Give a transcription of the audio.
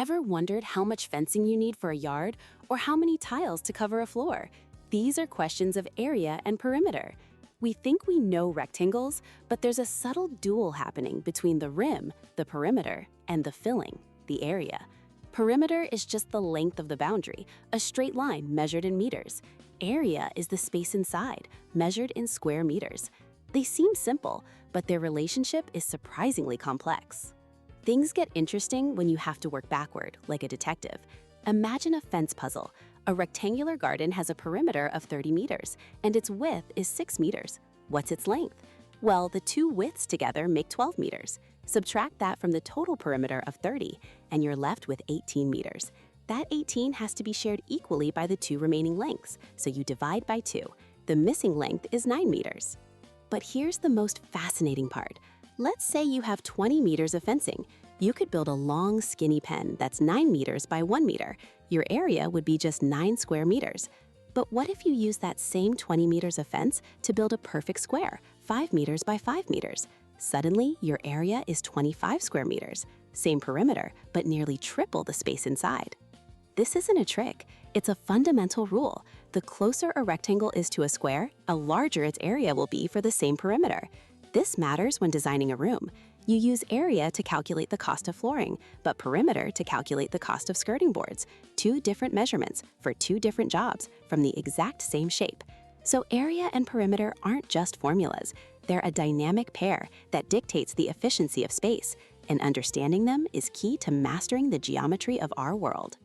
Ever wondered how much fencing you need for a yard or how many tiles to cover a floor? These are questions of area and perimeter. We think we know rectangles, but there's a subtle duel happening between the rim, the perimeter, and the filling, the area. Perimeter is just the length of the boundary, a straight line measured in meters. Area is the space inside, measured in square meters. They seem simple, but their relationship is surprisingly complex. Things get interesting when you have to work backward, like a detective. Imagine a fence puzzle. A rectangular garden has a perimeter of 30 meters, and its width is 6 meters. What's its length? Well, the two widths together make 12 meters. Subtract that from the total perimeter of 30, and you're left with 18 meters. That 18 has to be shared equally by the two remaining lengths, so you divide by 2. The missing length is 9 meters. But here's the most fascinating part. Let's say you have 20 meters of fencing. You could build a long, skinny pen that's 9 meters by 1 meter. Your area would be just 9 square meters. But what if you use that same 20 meters of fence to build a perfect square, 5 meters by 5 meters? Suddenly, your area is 25 square meters. Same perimeter, but nearly triple the space inside. This isn't a trick. It's a fundamental rule. The closer a rectangle is to a square, a larger its area will be for the same perimeter. This matters when designing a room. You use area to calculate the cost of flooring, but perimeter to calculate the cost of skirting boards. Two different measurements for two different jobs from the exact same shape. So area and perimeter aren't just formulas. They're a dynamic pair that dictates the efficiency of space, and understanding them is key to mastering the geometry of our world.